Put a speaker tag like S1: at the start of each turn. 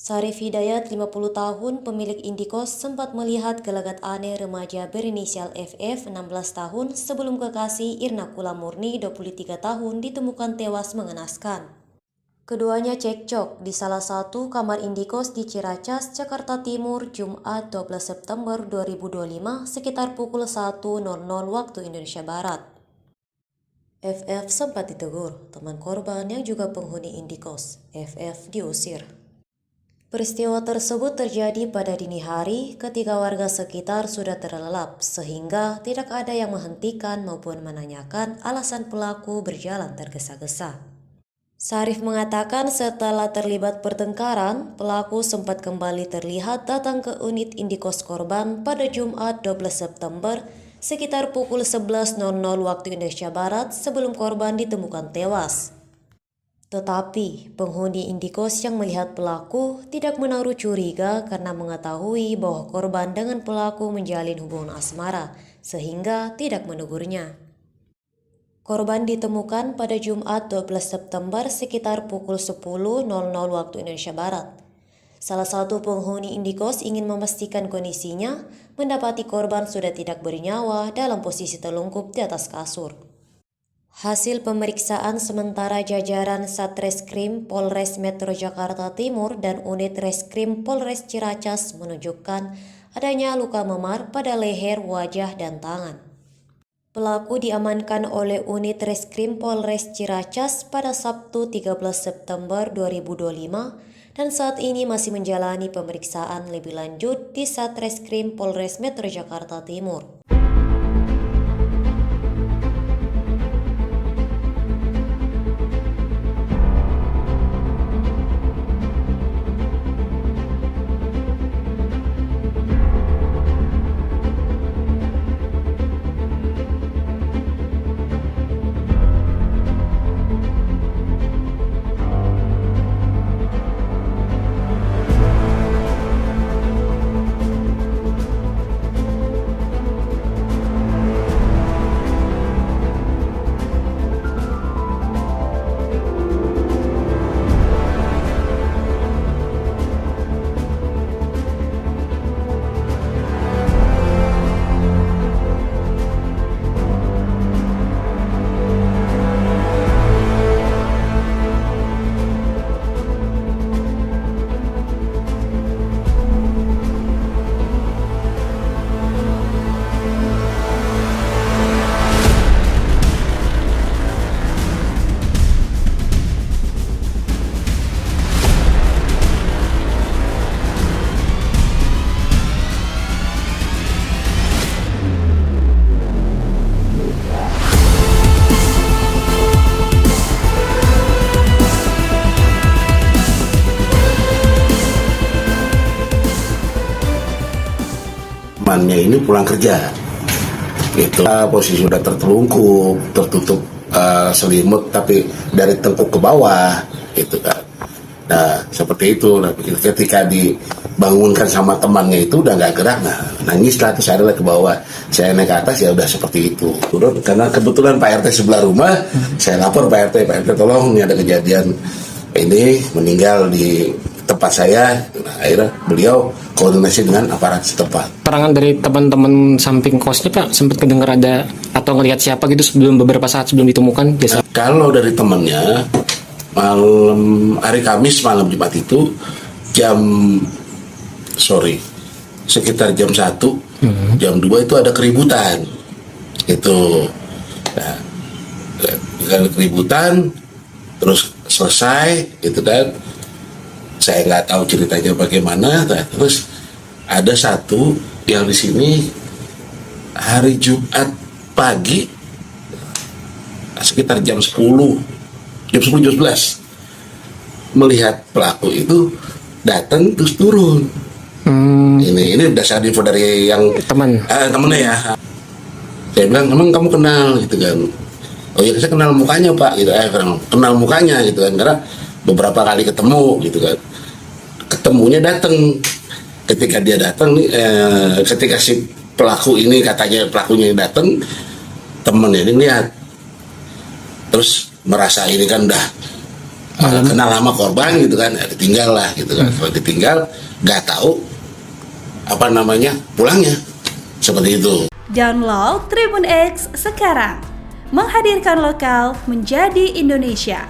S1: Sarif Hidayat, 50 tahun, pemilik Indikos, sempat melihat gelagat aneh remaja berinisial FF, 16 tahun, sebelum kekasih Irna Kula Murni, 23 tahun, ditemukan tewas mengenaskan. Keduanya cekcok di salah satu kamar Indikos di Ciracas, Jakarta Timur, Jumat 12 September 2025, sekitar pukul 1.00 waktu Indonesia Barat. FF sempat ditegur, teman korban yang juga penghuni Indikos. FF diusir. Peristiwa tersebut terjadi pada dini hari ketika warga sekitar sudah terlelap sehingga tidak ada yang menghentikan maupun menanyakan alasan pelaku berjalan tergesa-gesa. Sarif mengatakan setelah terlibat pertengkaran, pelaku sempat kembali terlihat datang ke unit Indikos korban pada Jumat 12 September sekitar pukul 11.00 waktu Indonesia Barat sebelum korban ditemukan tewas. Tetapi penghuni Indikos yang melihat pelaku tidak menaruh curiga karena mengetahui bahwa korban dengan pelaku menjalin hubungan asmara sehingga tidak menegurnya. Korban ditemukan pada Jumat 12 September sekitar pukul 10.00 waktu Indonesia Barat. Salah satu penghuni Indikos ingin memastikan kondisinya, mendapati korban sudah tidak bernyawa dalam posisi telungkup di atas kasur. Hasil pemeriksaan sementara jajaran Satreskrim Polres Metro Jakarta Timur dan unit Reskrim Polres Ciracas menunjukkan adanya luka memar pada leher, wajah, dan tangan. Pelaku diamankan oleh unit Reskrim Polres Ciracas pada Sabtu 13 September 2025 dan saat ini masih menjalani pemeriksaan lebih lanjut di Satreskrim Polres Metro Jakarta Timur.
S2: Temannya ini pulang kerja, itu posisi sudah tertelungkup, tertutup selimut, tapi dari tengkuk ke bawah, gitu kan. Nah seperti itu. Nah, ketika dibangunkan sama temannya itu udah nggak gerak, nah nangis lah, terus saya ke bawah, saya naik ke atas ya udah seperti itu. Karena kebetulan Pak RT sebelah rumah, saya lapor Pak RT tolong ini ada kejadian ini meninggal di tempat saya. Nah, akhirnya beliau koordinasi dengan aparat setempat.
S3: Keterangan dari teman-teman samping kosnya Pak, sempat kedengar ada atau ngelihat siapa gitu beberapa saat sebelum ditemukan biasa?
S2: Kalau dari temannya, hari Kamis malam Jumat itu sekitar jam 1, jam 2 itu ada keributan. Itu nah, ada keributan terus selesai itu kan. Saya nggak tahu ceritanya bagaimana. Terus ada satu yang di sini hari Jumat pagi sekitar jam 11 melihat pelaku itu datang terus turun. Ini dasar info dari yang temennya ya. Saya bilang, emang kamu kenal gitu kan? Oh ya, saya kenal mukanya Pak gitu. Kenal mukanya gitu kan, karena beberapa kali ketemu gitu kan. Ketemunya datang, ketika dia datang ketika si pelaku ini, katanya pelakunya datang, temennya ini lihat, terus merasa ini kan udah kenal lama korban gitu kan, ditinggal lah gitu kan. Kalau ditinggal nggak tahu apa namanya pulangnya, seperti itu.
S4: Download Tribun X sekarang, menghadirkan lokal menjadi Indonesia.